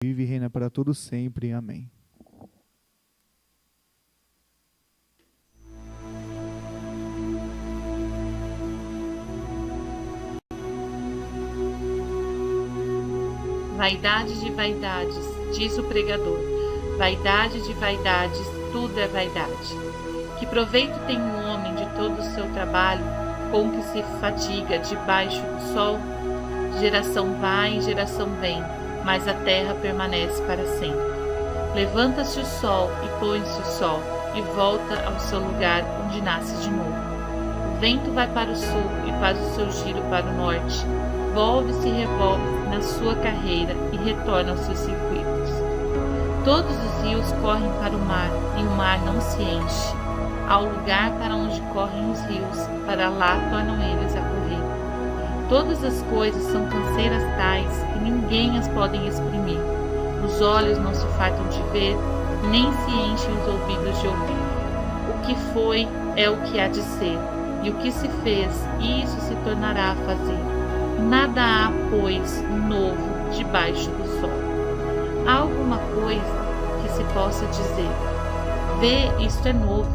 vive e reina para todo sempre. Amém. Vaidade de vaidades, diz o pregador, vaidade de vaidades, tudo é vaidade. Que proveito tem um homem de todo o seu trabalho, com que se fadiga debaixo do sol? Geração vai e geração vem, mas a terra permanece para sempre. Levanta-se o sol e põe-se o sol, e volta ao seu lugar onde nasce de novo. O vento vai para o sul e faz o seu giro para o norte. Volve-se e revolve na sua carreira e retorna aos seus circuitos. Todos os rios correm para o mar, e o mar não se enche. Há o lugar para onde correm os rios, para lá tornam eles a correr. Todas as coisas são canseiras tais que ninguém as podem exprimir. Os olhos não se fartam de ver, nem se enchem os ouvidos de ouvir. O que foi é o que há de ser, e o que se fez, isso se tornará a fazer. Nada há, pois, novo debaixo do sol. Há alguma coisa que se possa dizer: vê, isto é novo.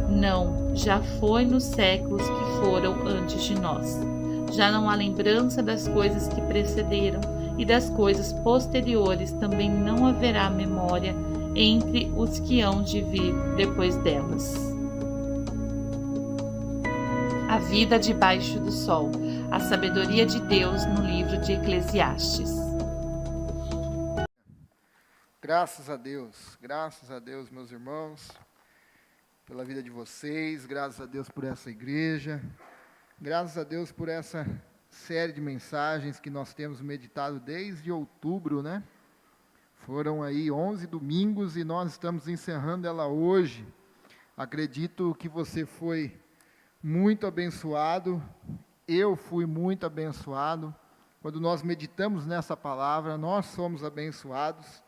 Não, já foi nos séculos que foram antes de nós. Já não há lembrança das coisas que precederam, e das coisas posteriores também não haverá memória entre os que hão de vir depois delas. A vida debaixo do sol. A sabedoria de Deus no livro de Eclesiastes. Graças a Deus, meus irmãos, pela vida de vocês, graças a Deus por essa igreja, graças a Deus por essa série de mensagens que nós temos meditado desde outubro, né? Foram aí 11 domingos e nós estamos encerrando ela hoje. Acredito que você foi muito abençoado. Eu fui muito abençoado. Quando nós meditamos nessa palavra, nós somos abençoados.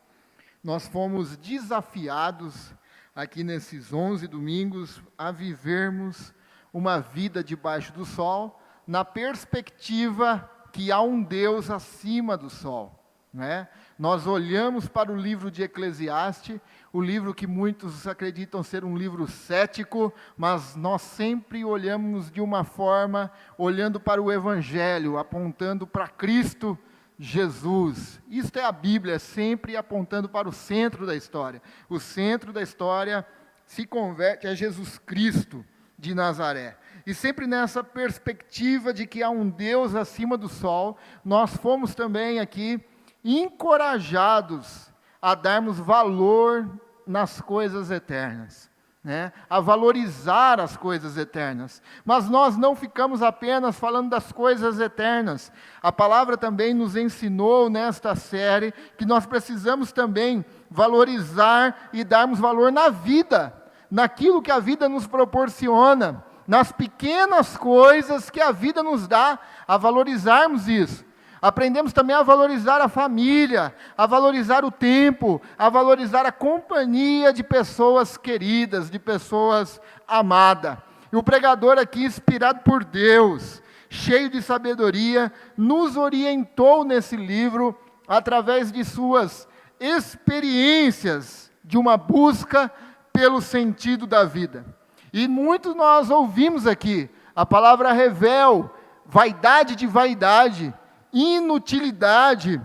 Nós fomos desafiados aqui nesses 11 domingos a vivermos uma vida debaixo do sol, na perspectiva que há um Deus acima do sol, né? Nós olhamos para o livro de Eclesiastes, o livro que muitos acreditam ser um livro cético, mas nós sempre olhamos de uma forma, olhando para o Evangelho, apontando para Cristo Jesus. Isto é a Bíblia, sempre apontando para o centro da história. O centro da história se converte a Jesus Cristo de Nazaré. E sempre nessa perspectiva de que há um Deus acima do sol, nós fomos também aqui encorajados a darmos valor nas coisas eternas, né? A valorizar as coisas eternas. Mas nós não ficamos apenas falando das coisas eternas. A palavra também nos ensinou nesta série que nós precisamos também valorizar e darmos valor na vida, naquilo que a vida nos proporciona, nas pequenas coisas que a vida nos dá, a valorizarmos isso. Aprendemos também a valorizar a família, a valorizar o tempo, a valorizar a companhia de pessoas queridas, de pessoas amadas. E o pregador aqui, inspirado por Deus, cheio de sabedoria, nos orientou nesse livro, através de suas experiências de uma busca pelo sentido da vida. E muitos nós ouvimos aqui, a palavra revel, vaidade de vaidade, inutilidade,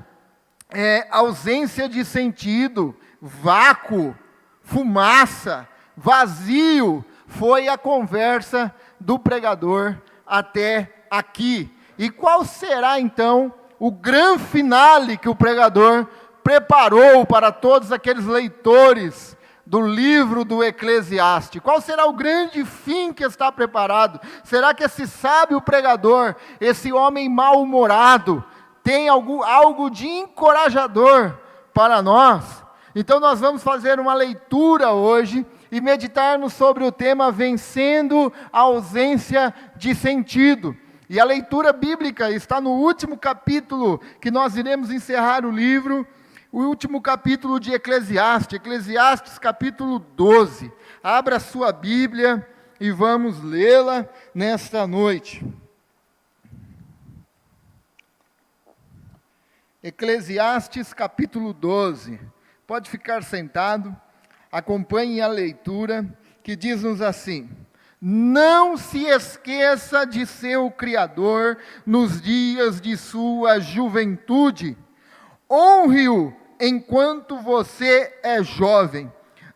ausência de sentido, vácuo, fumaça, vazio, foi a conversa do pregador até aqui. E qual será então o grande finale que o pregador preparou para todos aqueles leitores do livro do Eclesiastes? Qual será o grande fim que está preparado? Será que esse sábio pregador, esse homem mal-humorado, tem algo de encorajador para nós? Então nós vamos fazer uma leitura hoje e meditarmos sobre o tema vencendo a ausência de sentido. E a leitura bíblica está no último capítulo que nós iremos encerrar o livro, o último capítulo de Eclesiastes, Eclesiastes capítulo 12. Abra sua Bíblia e vamos lê-la nesta noite. Eclesiastes capítulo 12. Pode ficar sentado, acompanhe a leitura, que diz-nos assim: não se esqueça de seu Criador nos dias de sua juventude. Honre-o enquanto você é jovem,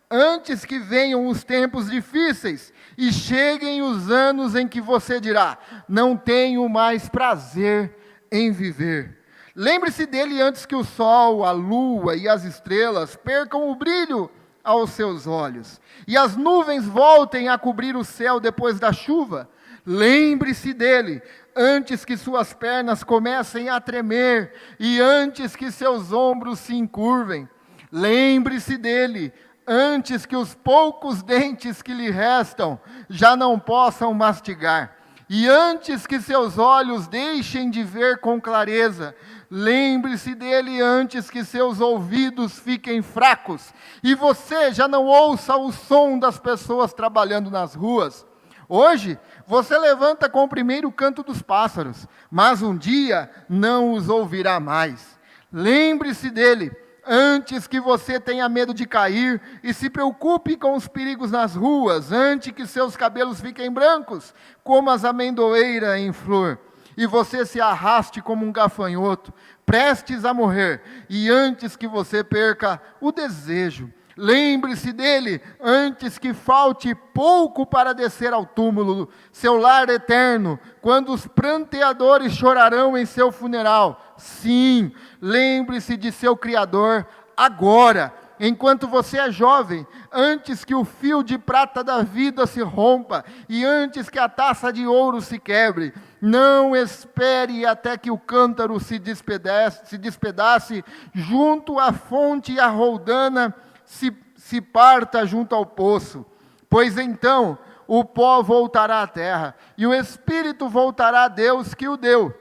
antes que venham os tempos difíceis e cheguem os anos em que você dirá: não tenho mais prazer em viver. Lembre-se dele antes que o sol, a lua e as estrelas percam o brilho aos seus olhos, e as nuvens voltem a cobrir o céu depois da chuva. Lembre-se dele antes que suas pernas comecem a tremer, e antes que seus ombros se encurvem. Lembre-se dele antes que os poucos dentes que lhe restam já não possam mastigar, e antes que seus olhos deixem de ver com clareza. Lembre-se dele antes que seus ouvidos fiquem fracos, e você já não ouça o som das pessoas trabalhando nas ruas. Hoje, você levanta com o primeiro canto dos pássaros, mas um dia não os ouvirá mais. Lembre-se dele antes que você tenha medo de cair e se preocupe com os perigos nas ruas, antes que seus cabelos fiquem brancos, como as amendoeiras em flor, e você se arraste como um gafanhoto, prestes a morrer, e antes que você perca o desejo. Lembre-se dele antes que falte pouco para descer ao túmulo, seu lar eterno, quando os pranteadores chorarão em seu funeral. Sim, lembre-se de seu Criador agora, enquanto você é jovem, antes que o fio de prata da vida se rompa e antes que a taça de ouro se quebre. Não espere até que o cântaro se despedace junto à fonte e a roldana se parta junto ao poço, pois então o pó voltará à terra, e o Espírito voltará a Deus que o deu.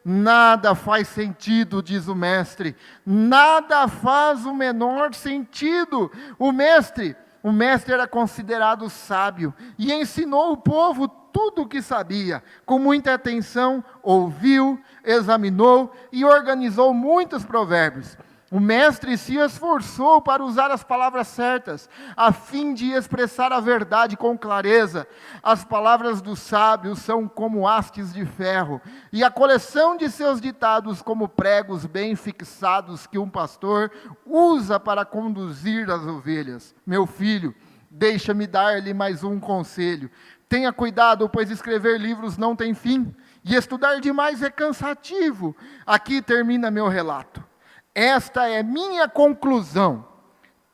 Nada faz sentido, diz o mestre, nada faz o menor sentido. O mestre era considerado sábio, e ensinou o povo tudo o que sabia. Com muita atenção, ouviu, examinou e organizou muitos provérbios. O mestre se esforçou para usar as palavras certas, a fim de expressar a verdade com clareza. As palavras do sábio são como hastes de ferro, e a coleção de seus ditados como pregos bem fixados que um pastor usa para conduzir as ovelhas. Meu filho, deixa-me dar-lhe mais um conselho. Tenha cuidado, pois escrever livros não tem fim, e estudar demais é cansativo. Aqui termina meu relato. Esta é minha conclusão: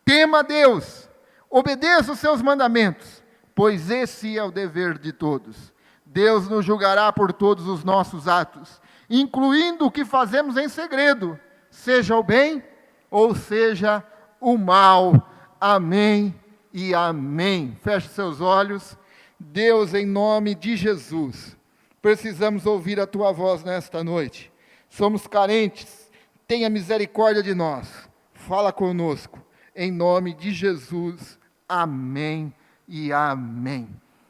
tema Deus, obedeça os seus mandamentos, pois esse é o dever de todos. Deus nos julgará por todos os nossos atos, incluindo o que fazemos em segredo, seja o bem ou seja o mal. Amém e amém. Feche seus olhos. Deus, em nome de Jesus, precisamos ouvir a Tua voz nesta noite. Somos carentes. Tenha misericórdia de nós, fala conosco, em nome de Jesus, amém e amém.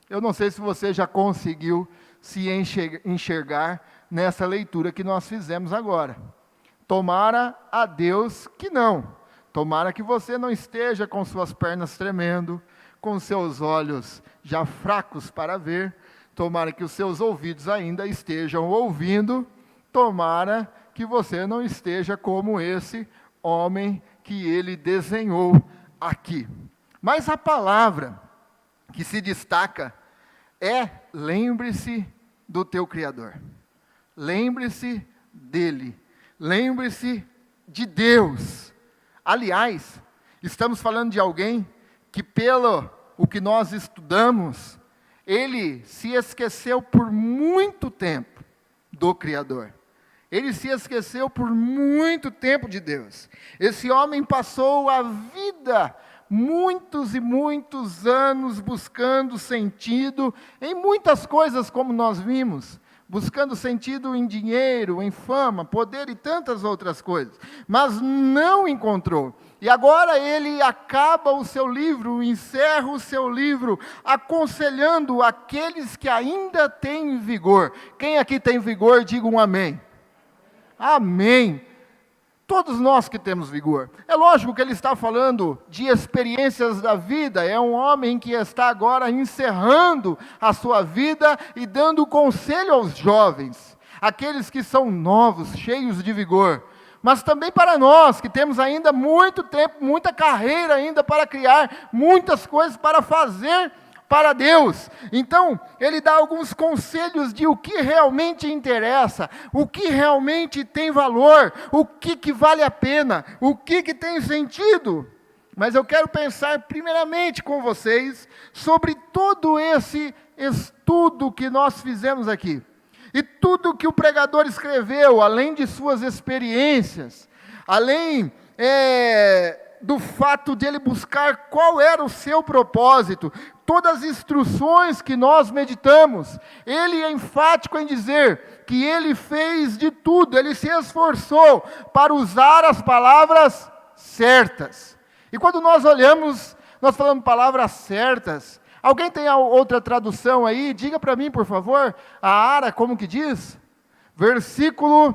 Eu não sei se você já conseguiu se enxergar nessa leitura que nós fizemos agora. Tomara a Deus que não, tomara que você não esteja com suas pernas tremendo, com seus olhos já fracos para ver, tomara que os seus ouvidos ainda estejam ouvindo, tomara que você não esteja como esse homem que ele desenhou aqui. Mas a palavra que se destaca é: lembre-se do teu Criador. Lembre-se dele. Lembre-se de Deus. Aliás, estamos falando de alguém que, pelo o que nós estudamos, ele se esqueceu por muito tempo do Criador. Ele se esqueceu por muito tempo de Deus. Esse homem passou a vida, muitos e muitos anos, buscando sentido em muitas coisas, como nós vimos. Buscando sentido em dinheiro, em fama, poder e tantas outras coisas. Mas não encontrou. E agora ele acaba o seu livro, encerra o seu livro, aconselhando aqueles que ainda têm vigor. Quem aqui tem vigor, diga um amém. Amém. Todos nós que temos vigor. É lógico que ele está falando de experiências da vida. É um homem que está agora encerrando a sua vida e dando conselho aos jovens, aqueles que são novos, cheios de vigor. Mas também para nós, que temos ainda muito tempo, muita carreira ainda para criar, muitas coisas para fazer para Deus. Então, ele dá alguns conselhos de o que realmente interessa, o que realmente tem valor, o que vale a pena, o que tem sentido. Mas eu quero pensar primeiramente com vocês sobre todo esse estudo que nós fizemos aqui. E tudo que o pregador escreveu, além de suas experiências, além do fato de ele buscar qual era o seu propósito, todas as instruções que nós meditamos, ele é enfático em dizer que ele fez de tudo, ele se esforçou para usar as palavras certas. E quando nós olhamos, nós falamos palavras certas. Alguém tem outra tradução aí? Diga para mim, por favor, a Ara, como que diz? Versículo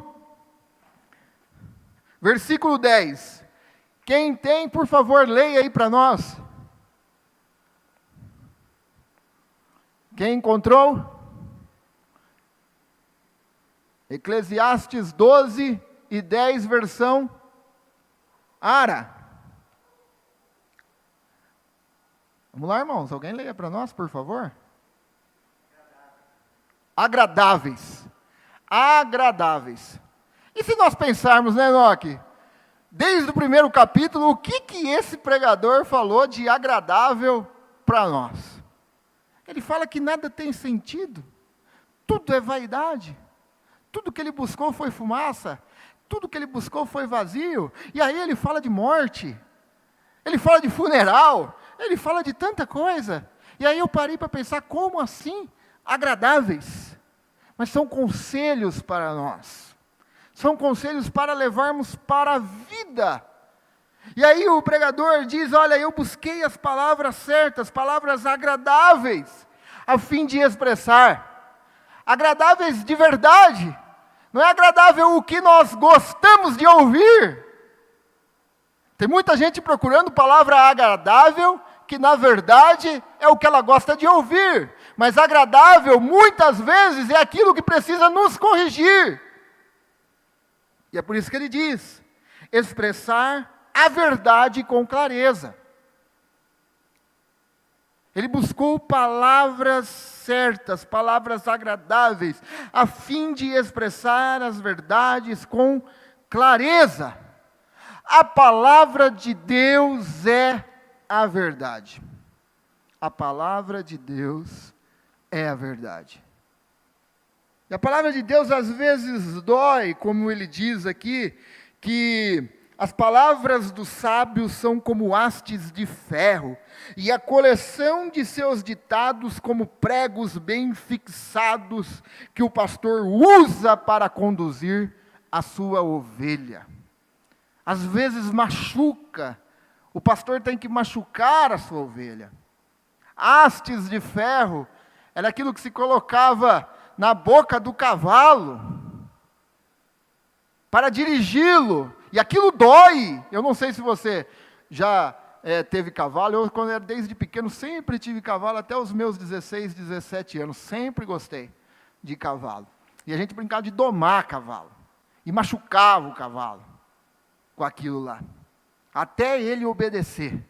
10. Quem tem, por favor, leia aí para nós. Quem encontrou? Eclesiastes 12:10, versão Ara. Vamos lá, irmãos, alguém leia para nós, por favor? Agradáveis. Agradáveis. E se nós pensarmos, né, Enoque? Desde o primeiro capítulo, o que esse pregador falou de agradável para nós? Ele fala que nada tem sentido, tudo é vaidade, tudo que ele buscou foi fumaça, tudo que ele buscou foi vazio, e aí ele fala de morte, ele fala de funeral, ele fala de tanta coisa, e aí eu parei para pensar, como assim agradáveis? Mas são conselhos para nós, são conselhos para levarmos para a vida. E aí o pregador diz, olha, eu busquei as palavras certas, palavras agradáveis, a fim de expressar, agradáveis de verdade, não é agradável o que nós gostamos de ouvir. Tem muita gente procurando palavra agradável, que na verdade é o que ela gosta de ouvir, mas agradável muitas vezes é aquilo que precisa nos corrigir. E é por isso que ele diz, expressar a verdade com clareza. Ele buscou palavras certas, palavras agradáveis, a fim de expressar as verdades com clareza. A palavra de Deus é a verdade. A palavra de Deus é a verdade. E a palavra de Deus às vezes dói, como ele diz aqui, que as palavras dos sábios são como hastes de ferro, e a coleção de seus ditados como pregos bem fixados, que o pastor usa para conduzir a sua ovelha. Às vezes machuca, o pastor tem que machucar a sua ovelha. Hastes de ferro era aquilo que se colocava na boca do cavalo, para dirigi-lo, e aquilo dói. Eu não sei se você já teve cavalo, eu quando era desde pequeno sempre tive cavalo, até os meus 16, 17 anos, sempre gostei de cavalo. E a gente brincava de domar cavalo, e machucava o cavalo com aquilo lá, até ele obedecer,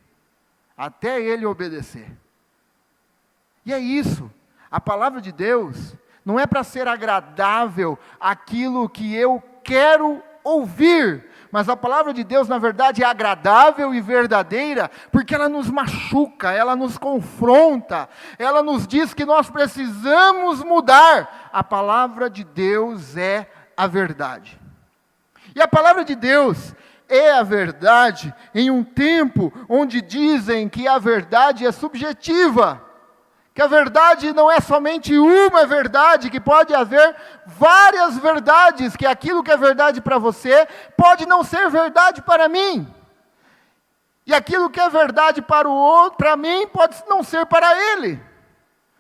E é isso, a palavra de Deus não é para ser agradável aquilo que eu quero ouvir, mas a palavra de Deus, na verdade, é agradável e verdadeira, porque ela nos machuca, ela nos confronta, ela nos diz que nós precisamos mudar. A palavra de Deus é a verdade. E a palavra de Deus é a verdade em um tempo onde dizem que a verdade é subjetiva, que a verdade não é somente uma verdade, que pode haver várias verdades, que aquilo que é verdade para você, pode não ser verdade para mim. E aquilo que é verdade para o outro, para mim, pode não ser para ele.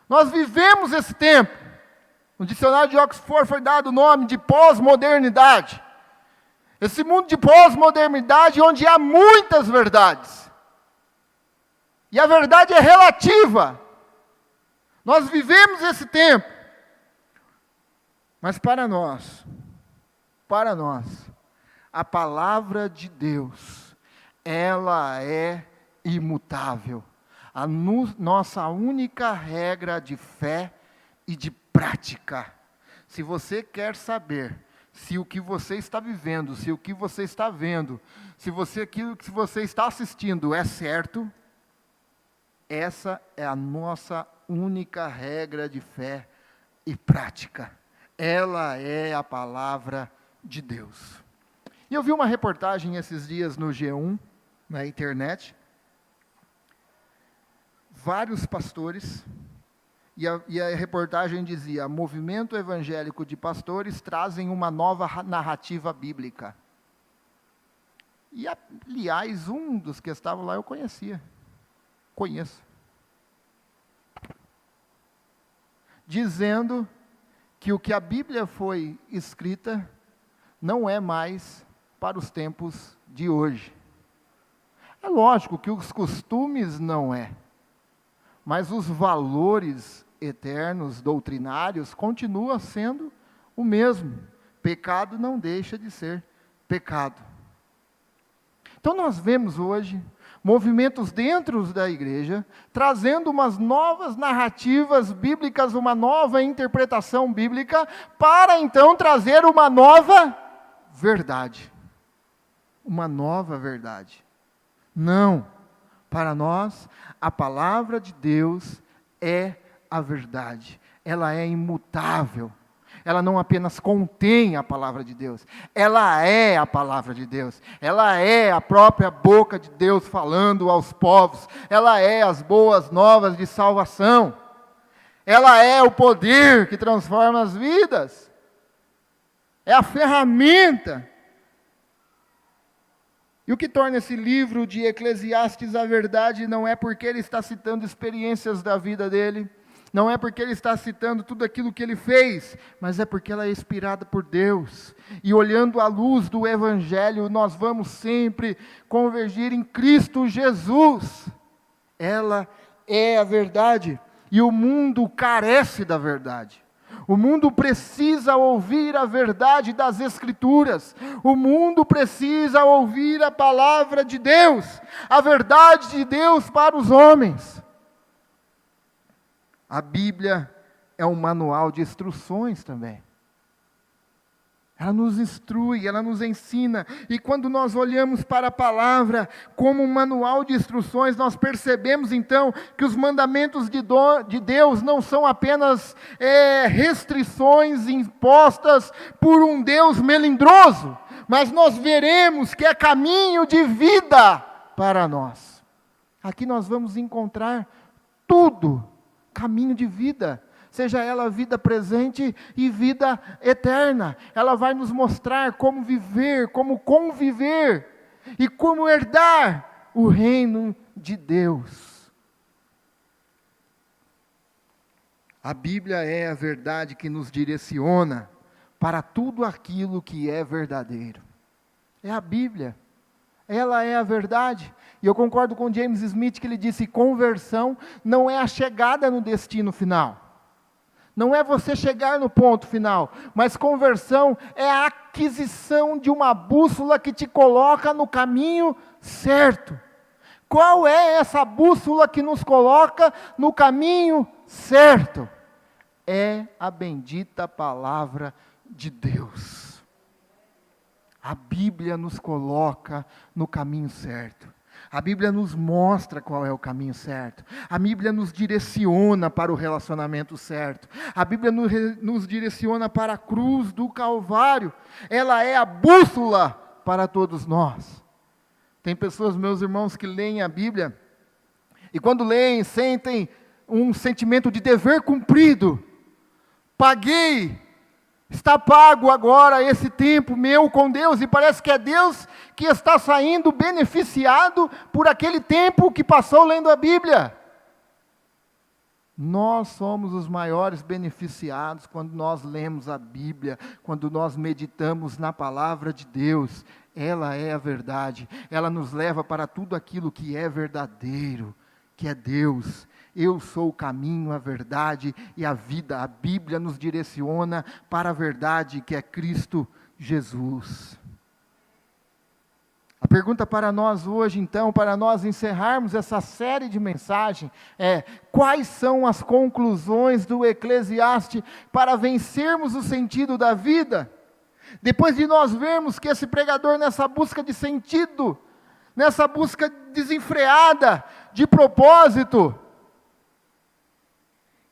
Nós vivemos esse tempo. No dicionário de Oxford foi dado o nome de pós-modernidade. Esse mundo de pós-modernidade onde há muitas verdades. E a verdade é relativa. Nós vivemos esse tempo. Mas para nós, a palavra de Deus, ela é imutável. Nossa única regra de fé e de prática. Se você quer saber se o que você está vivendo, se o que você está vendo, se aquilo que você está assistindo é certo, essa é a nossa única regra de fé e prática. Ela é a palavra de Deus. E eu vi uma reportagem esses dias no G1, na internet, vários pastores, e a reportagem dizia: movimento evangélico de pastores trazem uma nova narrativa bíblica. E, aliás, um dos que estavam lá eu conheço. Dizendo que o que a Bíblia foi escrita não é mais para os tempos de hoje. É lógico que os costumes não é, mas os valores eternos, doutrinários, continuam sendo o mesmo. Pecado não deixa de ser pecado. Então nós vemos hoje movimentos dentro da igreja, trazendo umas novas narrativas bíblicas, uma nova interpretação bíblica, para então trazer uma nova verdade. Uma nova verdade. Não, para nós, a palavra de Deus é a verdade. Ela é imutável. Ela não apenas contém a palavra de Deus, ela é a palavra de Deus, ela é a própria boca de Deus falando aos povos, ela é as boas novas de salvação, ela é o poder que transforma as vidas, é a ferramenta. E o que torna esse livro de Eclesiastes a verdade não é porque ele está citando experiências da vida dele, não é porque ele está citando tudo aquilo que ele fez, mas é porque ela é inspirada por Deus. E olhando à luz do Evangelho, nós vamos sempre convergir em Cristo Jesus. Ela é a verdade. E o mundo carece da verdade. O mundo precisa ouvir a verdade das Escrituras. O mundo precisa ouvir a palavra de Deus. A verdade de Deus para os homens. A Bíblia é um manual de instruções também. Ela nos instrui, ela nos ensina. E quando nós olhamos para a palavra como um manual de instruções, nós percebemos então que os mandamentos de Deus não são apenas restrições impostas por um Deus melindroso, mas nós veremos que é caminho de vida para nós. Aqui nós vamos encontrar tudo. Caminho de vida, seja ela vida presente e vida eterna. Ela vai nos mostrar como viver, como conviver e como herdar o reino de Deus. A Bíblia é a verdade que nos direciona para tudo aquilo que é verdadeiro. É a Bíblia. Ela é a verdade. E eu concordo com James Smith que ele disse: conversão não é a chegada no destino final. Não é você chegar no ponto final. Mas conversão é a aquisição de uma bússola que te coloca no caminho certo. Qual é essa bússola que nos coloca no caminho certo? É a bendita palavra de Deus. A Bíblia nos coloca no caminho certo. A Bíblia nos mostra qual é o caminho certo. A Bíblia nos direciona para o relacionamento certo. A Bíblia nos direciona para a cruz do Calvário. Ela é a bússola para todos nós. Tem pessoas, meus irmãos, que leem a Bíblia e quando leem, sentem um sentimento de dever cumprido. Paguei. Está pago agora esse tempo meu com Deus, e parece que é Deus que está saindo beneficiado por aquele tempo que passou lendo a Bíblia. Nós somos os maiores beneficiados quando nós lemos a Bíblia, quando nós meditamos na palavra de Deus. Ela é a verdade, ela nos leva para tudo aquilo que é verdadeiro, que é Deus. Eu sou o caminho, a verdade e a vida. A Bíblia nos direciona para a verdade, que é Cristo Jesus. A pergunta para nós hoje, então, para nós encerrarmos essa série de mensagens, é: quais são as conclusões do Eclesiastes para vencermos o sentido da vida? Depois de nós vermos que esse pregador, nessa busca de sentido, nessa busca desenfreada de propósito,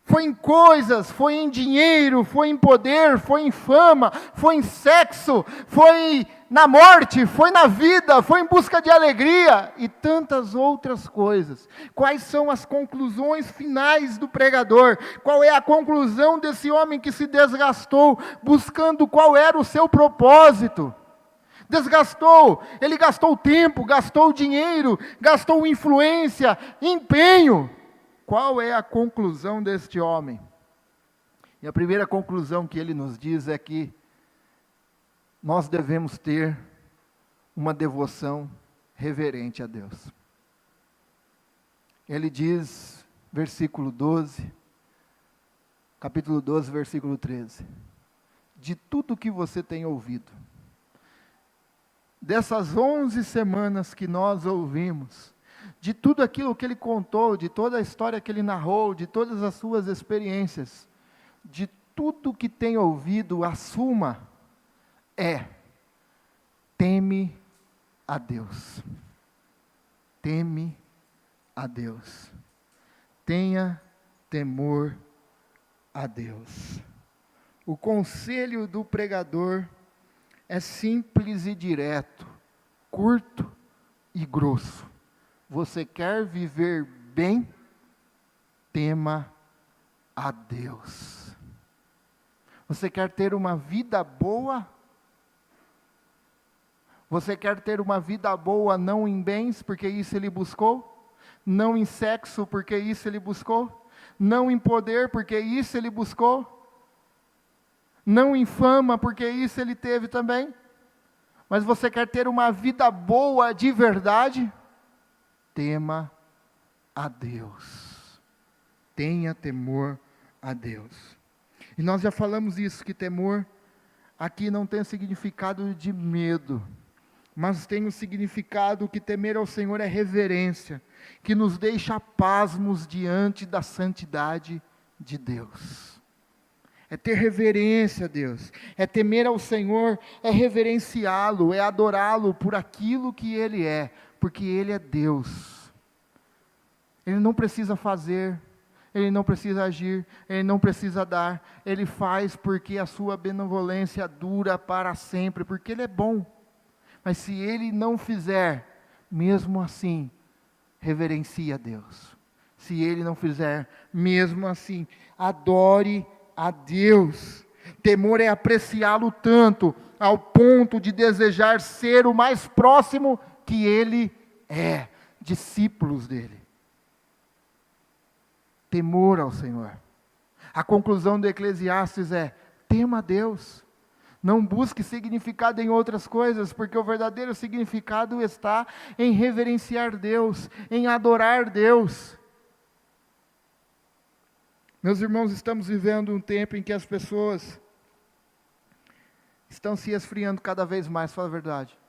foi em coisas, foi em dinheiro, foi em poder, foi em fama, foi em sexo, foi na morte, foi na vida, foi em busca de alegria e tantas outras coisas. Quais são as conclusões finais do pregador? Qual é a conclusão desse homem que se desgastou, buscando qual era o seu propósito? Desgastou, ele gastou tempo, gastou dinheiro, gastou influência, empenho. Qual é a conclusão deste homem? E a primeira conclusão que ele nos diz é que nós devemos ter uma devoção reverente a Deus. Ele diz, versículo 12, capítulo 12, versículo 13, de tudo que você tem ouvido, dessas 11 semanas que nós ouvimos, de tudo aquilo que ele contou, de toda a história que ele narrou, de todas as suas experiências, de tudo que tem ouvido, a suma é: teme a Deus. Teme a Deus. Tenha temor a Deus. O conselho do pregador é simples e direto, curto e grosso. Você quer viver bem? Tema a Deus. Você quer ter uma vida boa? Você quer ter uma vida boa não em bens, porque isso ele buscou? Não em sexo, porque isso ele buscou? Não em poder, porque isso ele buscou? Não em fama, porque isso ele teve também? Mas você quer ter uma vida boa de verdade? Tema a Deus. Tenha temor a Deus. E nós já falamos isso, que temor aqui não tem o significado de medo, mas tem o significado que temer ao Senhor é reverência, que nos deixa pasmos diante da santidade de Deus. É ter reverência a Deus, é temer ao Senhor, é reverenciá-lo, é adorá-lo por aquilo que Ele é, porque Ele é Deus. Ele não precisa fazer, Ele não precisa agir, Ele não precisa dar, Ele faz porque a sua benevolência dura para sempre, porque Ele é bom. Mas se Ele não fizer, mesmo assim, reverencie a Deus. Se Ele não fizer, mesmo assim, adore a Deus. Temor é apreciá-lo tanto, ao ponto de desejar ser o mais próximo que Ele é, discípulos dEle. Temor ao Senhor. A conclusão do Eclesiastes é: tema a Deus. Não busque significado em outras coisas, porque o verdadeiro significado está em reverenciar Deus, em adorar Deus. Meus irmãos, estamos vivendo um tempo em que as pessoas estão se esfriando cada vez mais, fala a verdade.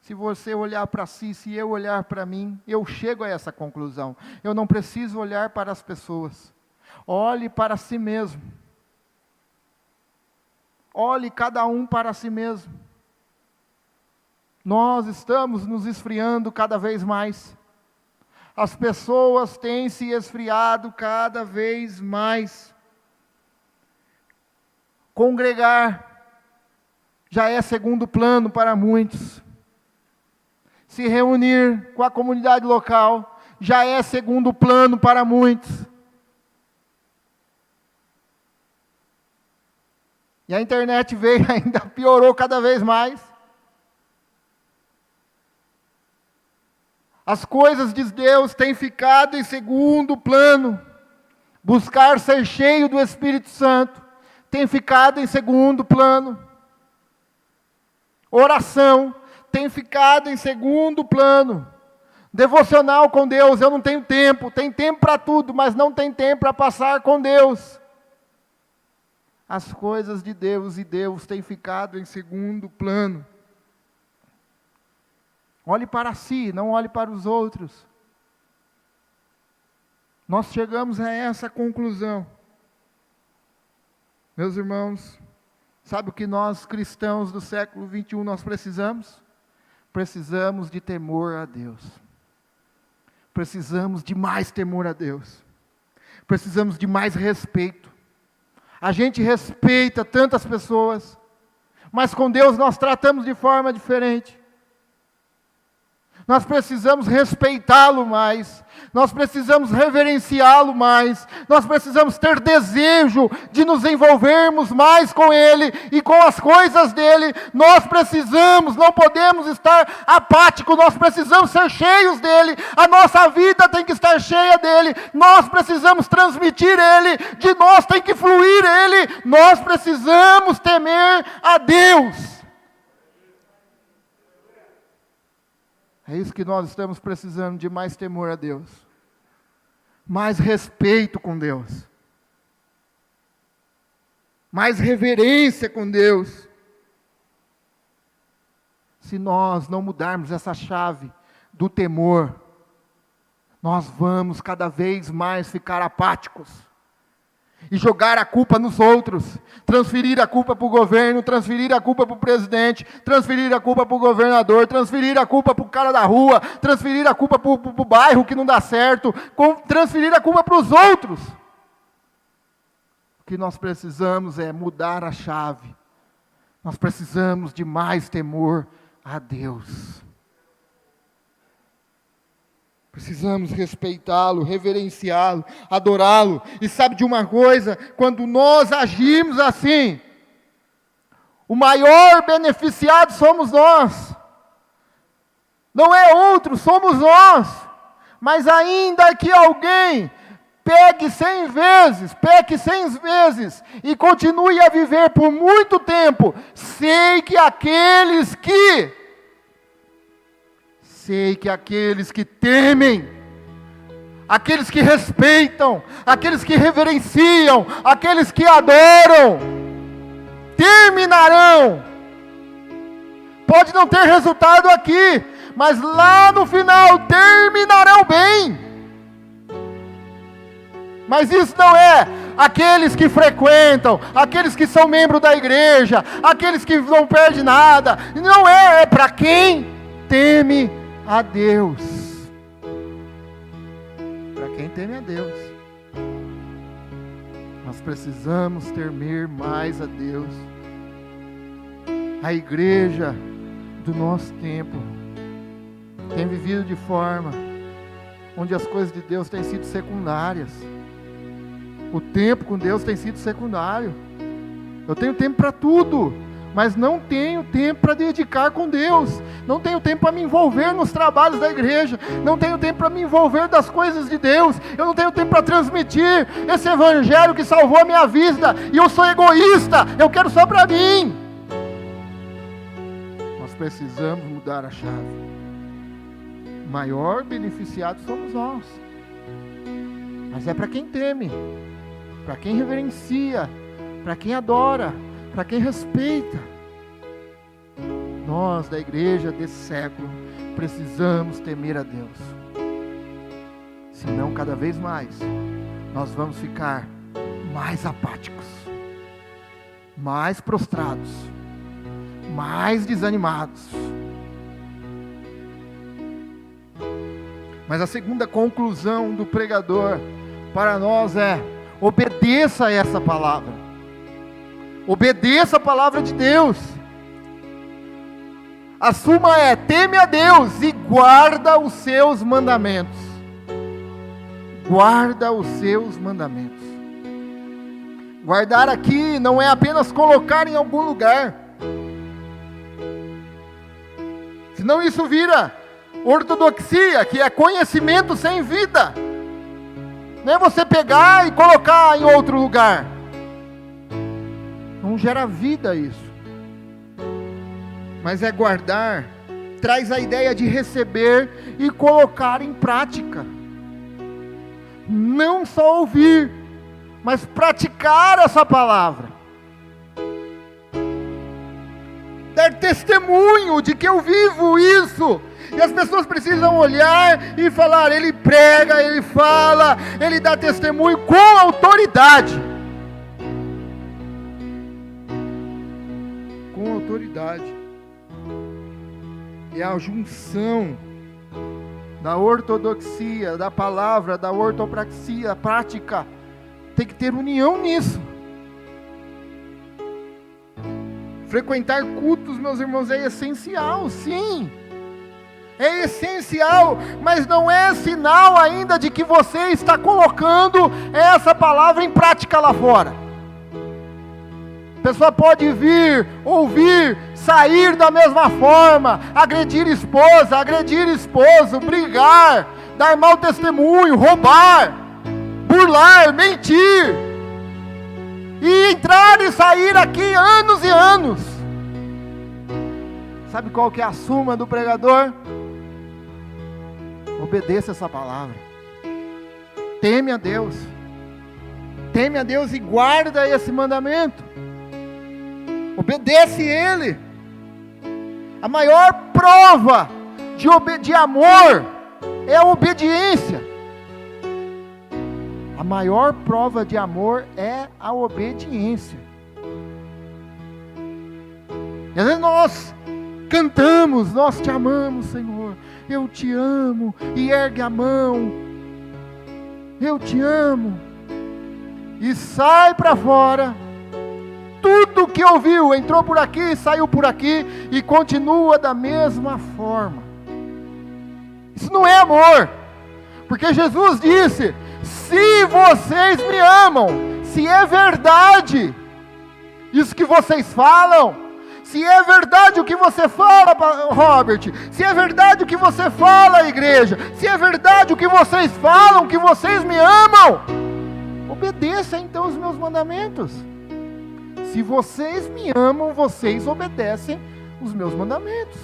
Se você olhar para si, se eu olhar para mim, eu chego a essa conclusão. Eu não preciso olhar para as pessoas. Olhe para si mesmo. Olhe cada um para si mesmo. Nós estamos nos esfriando cada vez mais. As pessoas têm se esfriado cada vez mais. Congregar já é segundo plano para muitos. Se reunir com a comunidade local já é segundo plano para muitos. E a internet veio e ainda piorou cada vez mais. As coisas de Deus têm ficado em segundo plano. buscar ser cheio do Espírito Santo, tem ficado em segundo plano. Oração tem ficado em segundo plano. Devocional com Deus, eu não tenho tempo. Tem tempo para tudo, mas não tem tempo para passar com Deus. As coisas de Deus e Deus têm ficado em segundo plano. Olhe para si, não olhe para os outros. Nós chegamos a essa conclusão. Meus irmãos, sabe o que nós cristãos do século 21 nós precisamos? Precisamos de temor a Deus. Precisamos de mais temor a Deus. Precisamos de mais respeito. A gente respeita tantas pessoas, mas com Deus nós tratamos de forma diferente. Nós precisamos respeitá-lo mais, nós precisamos reverenciá-lo mais, nós precisamos ter desejo de nos envolvermos mais com Ele e com as coisas dEle. Nós precisamos, não podemos estar apáticos, nós precisamos ser cheios dEle, a nossa vida tem que estar cheia dEle, nós precisamos transmitir Ele, de nós tem que fluir Ele, nós precisamos temer a Deus. É isso que nós estamos precisando, de mais temor a Deus. Mais respeito com Deus. Mais reverência com Deus. Se nós não mudarmos essa chave do temor, nós vamos cada vez mais ficar apáticos. E jogar a culpa nos outros, transferir a culpa para o governo, transferir a culpa para o presidente, transferir a culpa para o governador, transferir a culpa para o cara da rua, transferir a culpa para o bairro que não dá certo, transferir a culpa para os outros. O que nós precisamos é mudar a chave. Nós precisamos de mais temor a Deus. Precisamos respeitá-lo, reverenciá-lo, adorá-lo. E sabe de uma coisa? Quando nós agimos assim, o maior beneficiado somos nós. Não é outro, somos nós. Mas ainda que alguém peque 100 vezes, peque 100 vezes e continue a viver por muito tempo, sei que aqueles que temem, aqueles que respeitam, aqueles que reverenciam, aqueles que adoram, terminarão. Pode não ter resultado aqui, mas lá no final terminarão bem. Mas isso não é aqueles que frequentam, aqueles que são membros da igreja, aqueles que não perdem nada. Não é para quem teme a Deus. Para quem teme a Deus. Nós precisamos temer mais a Deus. A igreja do nosso tempo tem vivido de forma onde as coisas de Deus têm sido secundárias. O tempo com Deus tem sido secundário. Eu tenho tempo para tudo, mas não tenho tempo para dedicar com Deus. Não tenho tempo para me envolver nos trabalhos da igreja. Não tenho tempo para me envolver das coisas de Deus. Eu não tenho tempo para transmitir esse evangelho que salvou a minha vida. E eu sou egoísta, eu quero só para mim. Nós precisamos mudar a chave. O maior beneficiado somos nós. Mas é para quem teme, para quem reverencia, para quem adora, para quem respeita. Nós da igreja desse século precisamos temer a Deus. Senão cada vez mais nós vamos ficar mais apáticos, mais prostrados, mais desanimados. Mas a segunda conclusão do pregador para nós é: obedeça a essa palavra. Obedeça a palavra de Deus. A suma é: teme a Deus e guarda os seus mandamentos. Guarda os seus mandamentos. Guardar aqui não é apenas colocar em algum lugar. Senão isso vira ortodoxia, que é conhecimento sem vida. Não é você pegar e colocar em outro lugar. Não gera vida isso. Mas é guardar, traz a ideia de receber e colocar em prática. Não só ouvir, mas praticar essa palavra. Dar testemunho de que eu vivo isso. E as pessoas precisam olhar e falar, ele prega, ele fala, ele dá testemunho com autoridade. Com autoridade. É a junção da ortodoxia, da palavra, da ortopraxia, prática. Tem que ter união nisso. Frequentar cultos, meus irmãos, é essencial, sim. É essencial, mas não é sinal ainda de que você está colocando essa palavra em prática lá fora. A pessoa pode vir, ouvir, sair da mesma forma, agredir esposa, agredir esposo, brigar, dar mau testemunho, roubar, burlar, mentir, e entrar e sair aqui anos e anos. Sabe qual que é a suma do pregador? Obedeça essa palavra. Teme a Deus. Teme a Deus e guarda esse mandamento. Obedece Ele. A maior prova de amor é a obediência. A maior prova de amor é a obediência. E às vezes nós cantamos, nós te amamos, Senhor, eu te amo, e ergue a mão, eu te amo, e sai para fora, tudo que ouviu, entrou por aqui, saiu por aqui, e continua da mesma forma. Isso não é amor, porque Jesus disse, se vocês me amam, se é verdade, isso que vocês falam, se é verdade o que você fala, Robert, se é verdade o que você fala, igreja, se é verdade o que vocês falam, que vocês me amam, obedeça então os meus mandamentos. Se vocês me amam, vocês obedecem os meus mandamentos.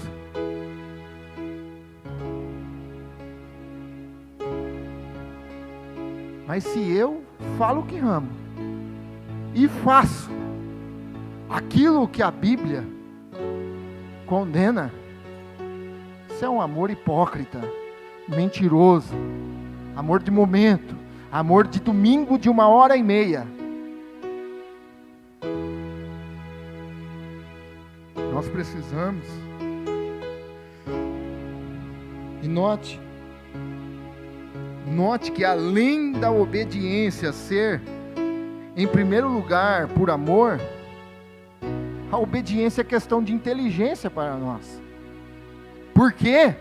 Mas se eu falo que amo e faço aquilo que a Bíblia condena, isso é um amor hipócrita, mentiroso, amor de momento, amor de domingo de 1h30. Nós precisamos, e note que além da obediência ser, em primeiro lugar, por amor, a obediência é questão de inteligência para nós. Por quê?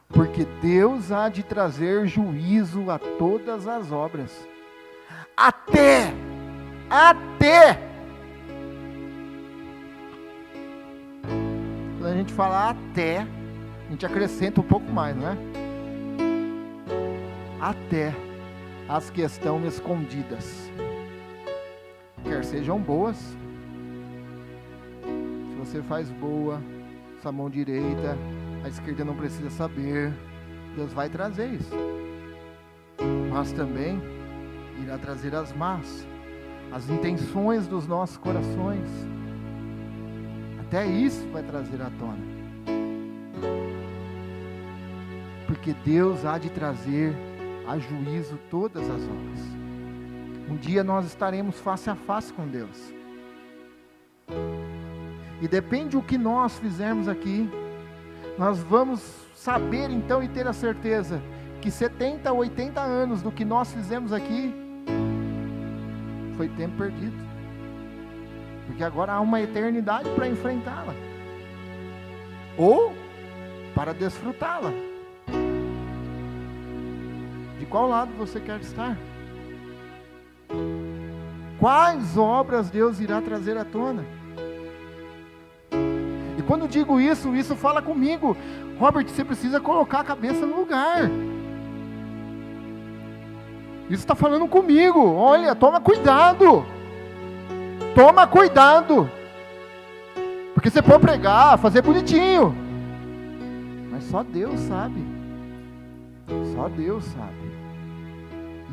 Porque Deus há de trazer juízo a todas as obras. Até. Quando a gente fala até, a gente acrescenta um pouco mais, não é? Até as que estão escondidas, quer sejam boas. Se você faz boa, sua mão direita, a esquerda não precisa saber, Deus vai trazer isso. Mas também irá trazer as más, as intenções dos nossos corações. Até isso vai trazer à tona. Porque Deus há de trazer a juízo todas as obras. Um dia nós estaremos face a face com Deus. E depende do que nós fizermos aqui, nós vamos saber então e ter a certeza que 70, 80 anos do que nós fizemos aqui foi tempo perdido. Porque agora há uma eternidade para enfrentá-la. Ou para desfrutá-la. De qual lado você quer estar? Quais obras Deus irá trazer à tona? E quando digo isso, isso fala comigo. Robert, você precisa colocar a cabeça no lugar. Isso está falando comigo. Olha, toma cuidado. Toma cuidado. Porque você pode pregar, fazer bonitinho. Mas só Deus sabe. Só Deus sabe.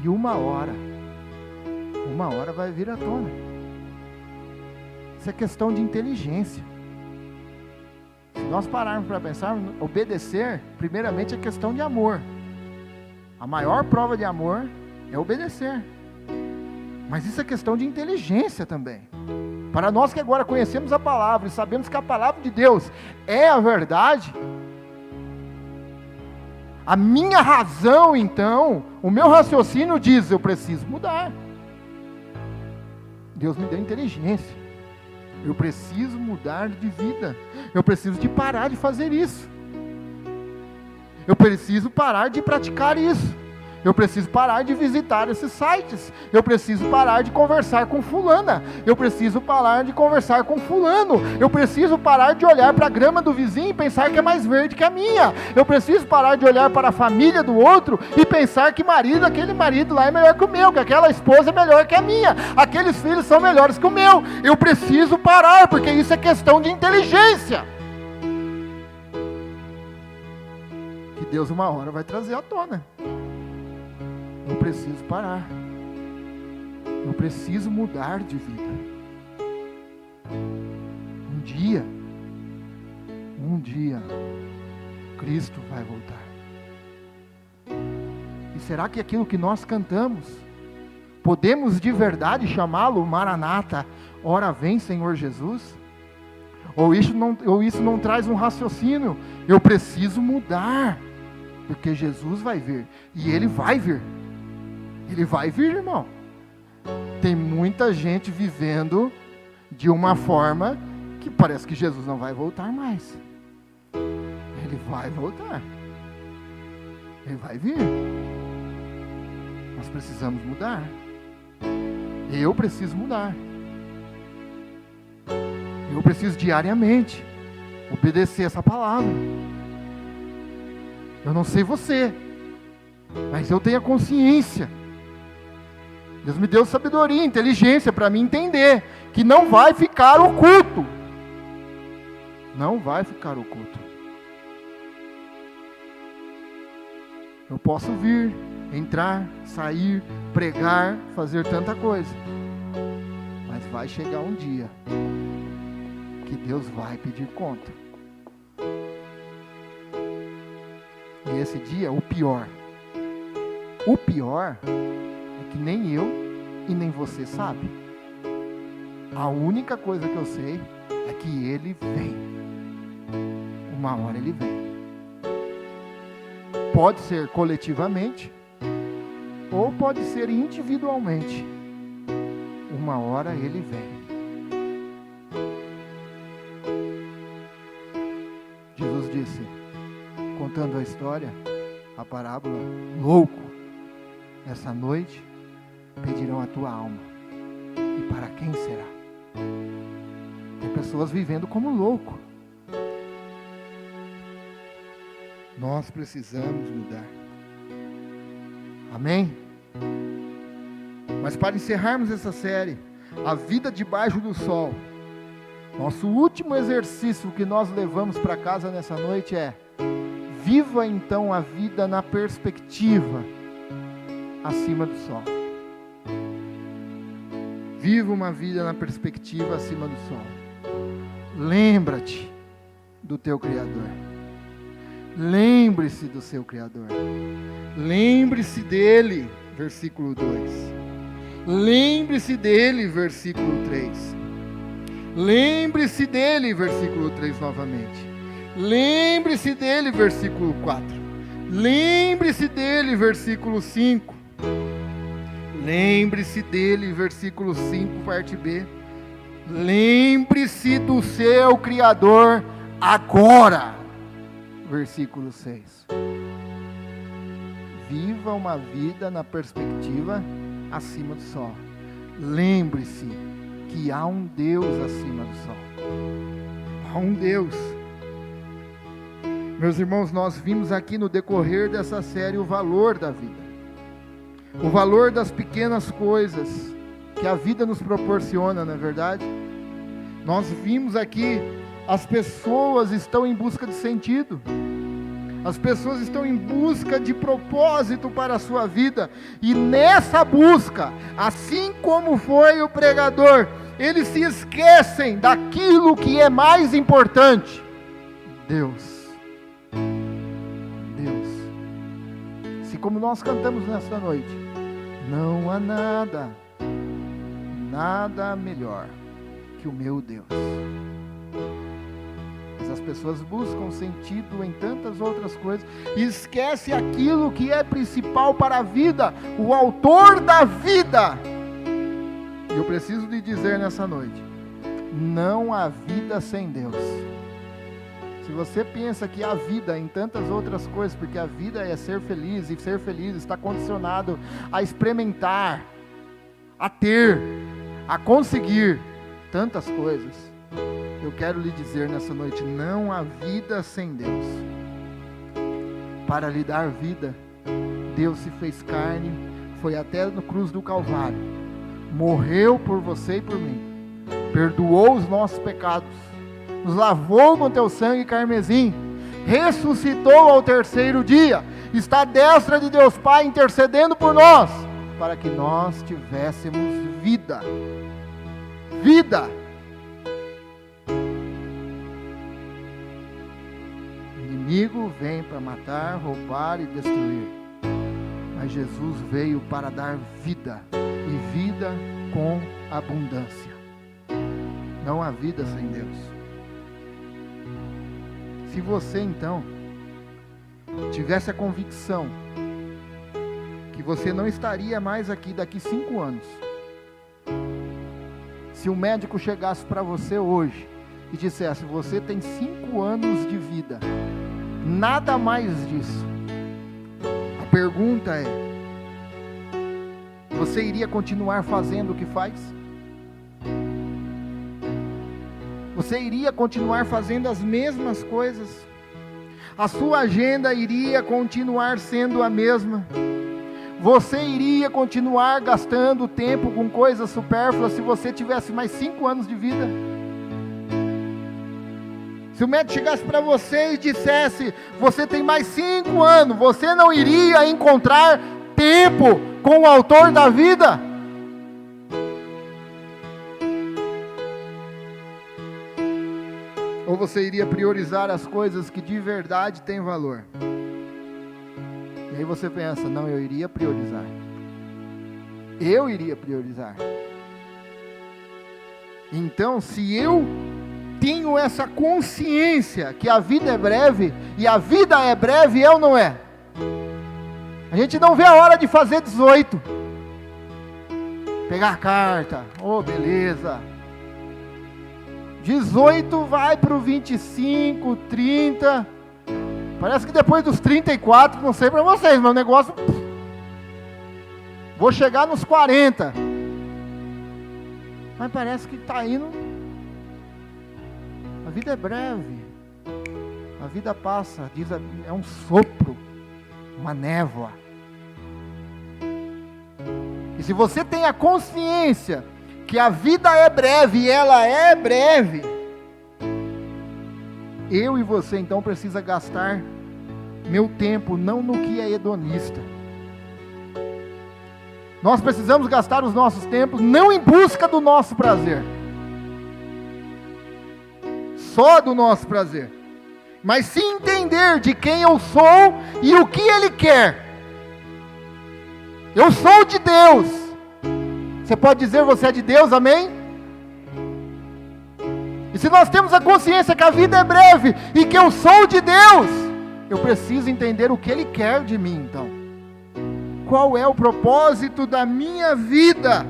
E uma hora vai vir à tona. Isso é questão de inteligência. Se nós pararmos para pensar, obedecer, primeiramente é questão de amor. A maior prova de amor é obedecer. Mas isso é questão de inteligência também. Para nós que agora conhecemos a palavra e sabemos que a palavra de Deus é a verdade, a minha razão, então, o meu raciocínio diz, eu preciso mudar. Deus me deu inteligência. Eu preciso mudar de vida. Eu preciso de parar de fazer isso. Eu preciso parar de praticar isso. Eu preciso parar de visitar esses sites. Eu preciso parar de conversar com fulana. Eu preciso parar de conversar com fulano. Eu preciso parar de olhar para a grama do vizinho e pensar que é mais verde que a minha. Eu preciso parar de olhar para a família do outro e pensar que aquele marido lá é melhor que o meu, que aquela esposa é melhor que a minha, aqueles filhos são melhores que o meu. Eu preciso parar, porque isso é questão de inteligência. Que Deus uma hora vai trazer à tona. Eu preciso parar. Eu preciso mudar de vida. Um dia, Cristo vai voltar. E será que aquilo que nós cantamos, podemos de verdade chamá-lo Maranata, ora vem Senhor Jesus? Ou isso não traz um raciocínio? Eu preciso mudar, porque Jesus vai vir, e Ele vai vir. Ele vai vir, irmão. Tem muita gente vivendo de uma forma que parece que Jesus não vai voltar mais. Ele vai voltar. Ele vai vir. Nós precisamos mudar. Eu preciso mudar. Eu preciso diariamente obedecer essa palavra. Eu não sei você, mas eu tenho a consciência. Deus me deu sabedoria, inteligência para me entender que não vai ficar oculto. Não vai ficar oculto. Eu posso vir, entrar, sair, pregar, fazer tanta coisa. Mas vai chegar um dia que Deus vai pedir conta. E esse dia, o pior é que nem eu e nem você sabe. A única coisa que eu sei é que Ele vem. Uma hora Ele vem. Pode ser coletivamente ou pode ser individualmente. Uma hora Ele vem. Jesus disse, contando a história, a parábola, louco, essa noite pedirão a tua alma. E para quem será? Tem pessoas vivendo como louco. Nós precisamos mudar. Amém? Mas para encerrarmos essa série, a vida debaixo do sol, nosso último exercício que nós levamos para casa nessa noite é: viva então a vida na perspectiva acima do sol. Viva uma vida na perspectiva acima do sol. Lembra-te do teu Criador. Lembre-se do seu Criador. Lembre-se dele, versículo 2. Lembre-se dele, versículo 3. Lembre-se dele, versículo 3 novamente. Lembre-se dele, versículo 4. Lembre-se dele, versículo 5. Lembre-se dele, versículo 5, parte B. Lembre-se do seu Criador agora, versículo 6. Viva uma vida na perspectiva acima do sol. Lembre-se que há um Deus acima do sol. Há um Deus. Meus irmãos, nós vimos aqui no decorrer dessa série o valor da vida. O valor das pequenas coisas que a vida nos proporciona, não é verdade? Nós vimos aqui, as pessoas estão em busca de sentido. As pessoas estão em busca de propósito para a sua vida. E nessa busca, assim como foi o pregador, eles se esquecem daquilo que é mais importante. Deus. Se como nós cantamos nesta noite, não há nada melhor que o meu Deus. Mas as pessoas buscam sentido em tantas outras coisas e esquecem aquilo que é principal para a vida, o autor da vida. E eu preciso lhe dizer nessa noite, não há vida sem Deus. Se você pensa que há vida em tantas outras coisas, porque a vida é ser feliz, e ser feliz está condicionado a experimentar, a ter, a conseguir tantas coisas, eu quero lhe dizer nessa noite, não há vida sem Deus. Para lhe dar vida, Deus se fez carne, foi até no cruz do Calvário, morreu por você e por mim, perdoou os nossos pecados, nos lavou com teu sangue carmesim, ressuscitou ao terceiro dia, está à destra de Deus Pai intercedendo por nós, para que nós tivéssemos vida. Vida. O inimigo vem para matar, roubar e destruir, mas Jesus veio para dar vida, e vida com abundância. Não há vida sem Deus. Se você então tivesse a convicção que você não estaria mais aqui daqui 5 anos, se um médico chegasse para você hoje e dissesse, você tem 5 anos de vida, nada mais disso, a pergunta é, você iria continuar fazendo o que faz? Você iria continuar fazendo as mesmas coisas? A sua agenda iria continuar sendo a mesma? Você iria continuar gastando tempo com coisas supérfluas se você tivesse mais 5 anos de vida? Se o médico chegasse para você e dissesse, você tem mais 5 anos, você não iria encontrar tempo com o autor da vida? Ou você iria priorizar as coisas que de verdade têm valor? E aí você pensa, não, eu iria priorizar. Eu iria priorizar. Então, se eu tenho essa consciência que a vida é breve, e a vida é breve, eu não é. A gente não vê a hora de fazer 18. Pegar a carta, oh beleza. 18 vai para o 25, 30. Parece que depois dos 34, não sei para vocês, meu negócio. Vou chegar nos 40. Mas parece que está indo. A vida é breve. A vida passa, é um sopro, uma névoa. E se você tem a consciência que a vida é breve, e ela é breve, eu e você então precisa gastar meu tempo não no que é hedonista. Nós precisamos gastar os nossos tempos não em busca do nosso prazer, só do nosso prazer, mas sim entender de quem eu sou e o que Ele quer. Eu sou de Deus. Você pode dizer você é de Deus, amém? E se nós temos a consciência que a vida é breve e que eu sou de Deus, eu preciso entender o que Ele quer de mim então. Qual é o propósito da minha vida?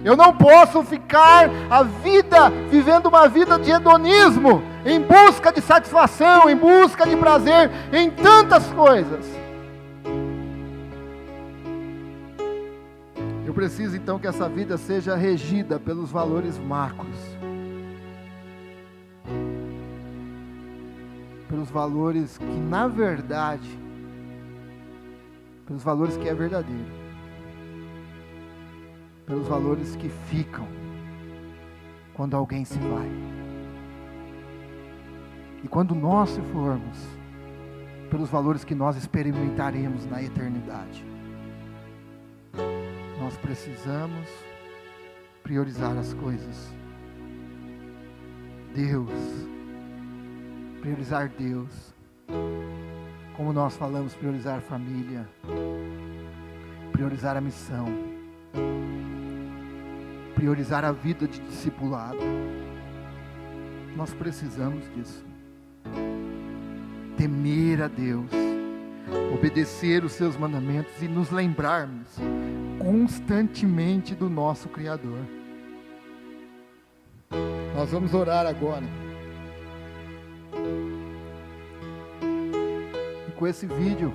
Eu não posso ficar a vida vivendo uma vida de hedonismo, em busca de satisfação, em busca de prazer, em tantas coisas. Eu preciso então que essa vida seja regida pelos valores macros, pelos valores que na verdade pelos valores que é verdadeiro, pelos valores que ficam quando alguém se vai. E quando nós se formos, pelos valores que nós experimentaremos na eternidade. Nós precisamos priorizar as coisas. Deus. Priorizar Deus. Como nós falamos, priorizar a família. Priorizar a missão. Priorizar a vida de discipulado. Nós precisamos disso. Temer a Deus, obedecer os seus mandamentos e nos lembrarmos constantemente do nosso Criador. Nós vamos orar agora. E com esse vídeo,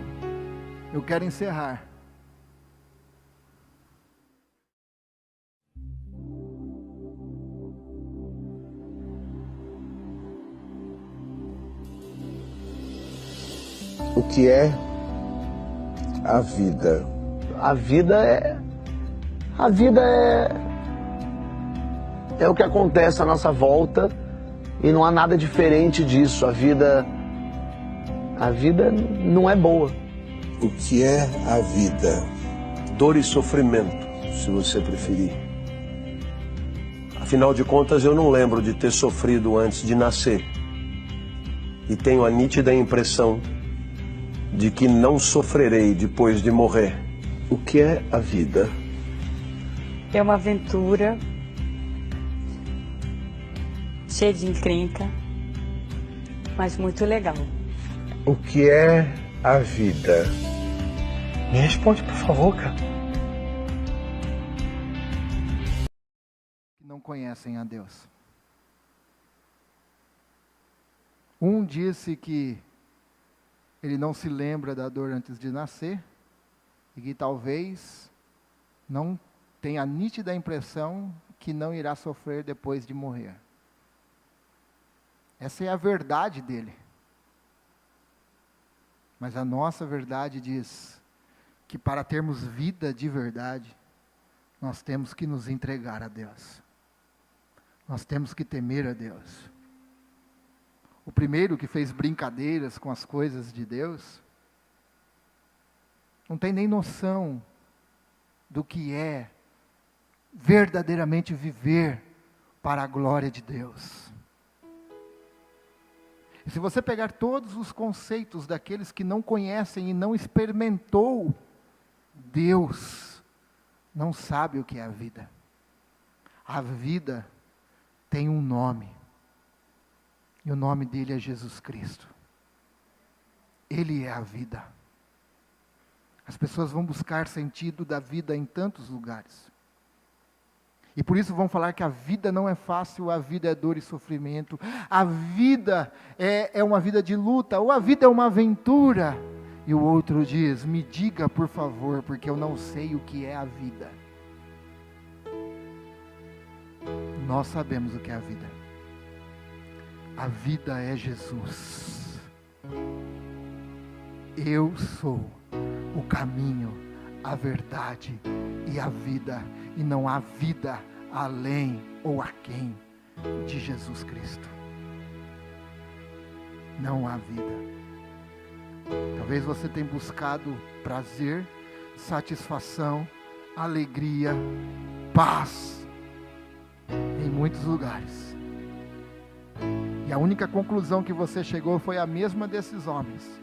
eu quero encerrar. O que é a vida? A vida é o que acontece à nossa volta e não há nada diferente disso. A vida não é boa. O que é a vida? Dor e sofrimento, se você preferir. Afinal de contas, eu não lembro de ter sofrido antes de nascer. E tenho a nítida impressão de que não sofrerei depois de morrer. O que é a vida? É uma aventura cheia de encrenca, mas muito legal. O que é a vida? Me responde, por favor, cara. Que não conhecem a Deus. Um disse que ele não se lembra da dor antes de nascer e que talvez não tenha a nítida impressão que não irá sofrer depois de morrer. Essa é a verdade dele. Mas a nossa verdade diz que para termos vida de verdade, nós temos que nos entregar a Deus. Nós temos que temer a Deus. O primeiro que fez brincadeiras com as coisas de Deus, não tem nem noção do que é verdadeiramente viver para a glória de Deus. E se você pegar todos os conceitos daqueles que não conhecem e não experimentou Deus, não sabe o que é a vida. A vida tem um nome. E o nome dele é Jesus Cristo. Ele é a vida. As pessoas vão buscar sentido da vida em tantos lugares. E por isso vão falar que a vida não é fácil, a vida é dor e sofrimento. A vida é uma vida de luta, ou a vida é uma aventura. E o outro diz, me diga por favor, porque eu não sei o que é a vida. Nós sabemos o que é a vida. A vida é Jesus. Eu sou o caminho, a verdade e a vida. E não há vida além ou aquém de Jesus Cristo. Não há vida. Talvez você tenha buscado prazer, satisfação, alegria, paz em muitos lugares. E a única conclusão que você chegou foi a mesma desses homens.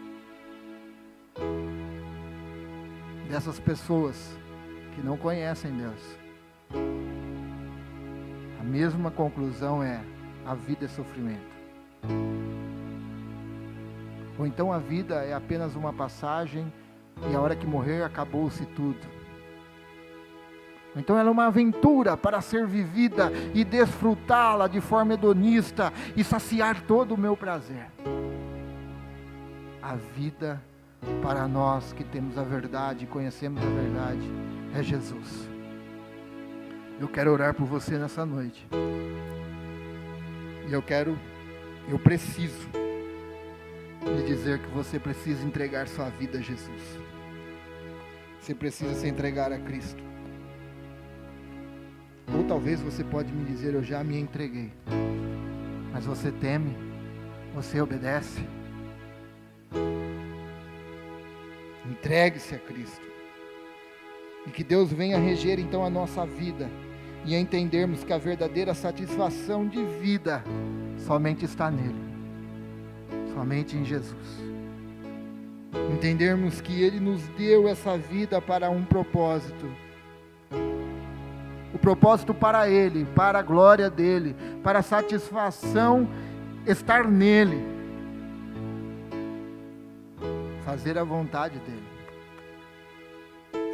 Dessas pessoas que não conhecem Deus. A mesma conclusão é: a vida é sofrimento. Ou então a vida é apenas uma passagem e a hora que morrer acabou-se tudo. Ou então ela é uma aventura para ser vivida e desfrutá-la de forma hedonista e saciar todo o meu prazer. A vida para nós que temos a verdade, conhecemos a verdade, é Jesus. Eu quero orar por você nessa noite. E eu preciso lhe dizer que você precisa entregar sua vida a Jesus. você precisa se entregar a Cristo. Ou talvez você pode me dizer, eu já me entreguei. Mas você teme, você obedece. Entregue-se a Cristo. E que Deus venha reger então a nossa vida e a entendermos que a verdadeira satisfação de vida somente está nele, somente em Jesus. Entendermos que Ele nos deu essa vida para um propósito. O propósito para Ele, para a glória dEle, para a satisfação estar nele. Fazer a vontade dEle.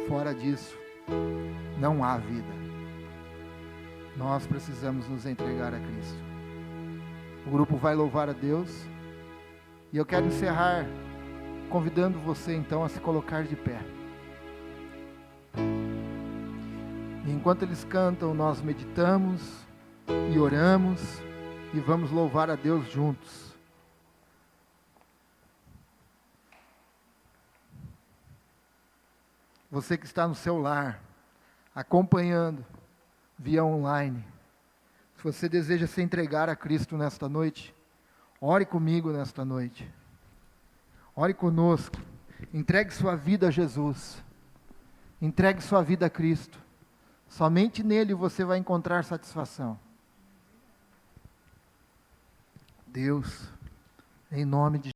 Fora disso, não há vida. Nós precisamos nos entregar a Cristo. O grupo vai louvar a Deus. E eu quero encerrar convidando você então a se colocar de pé. E enquanto eles cantam, nós meditamos e oramos e vamos louvar a Deus juntos. Você que está no seu lar, acompanhando via online, se você deseja se entregar a Cristo nesta noite, ore comigo nesta noite. Ore conosco. Entregue sua vida a Jesus. Entregue sua vida a Cristo. Somente nele você vai encontrar satisfação. Deus, em nome de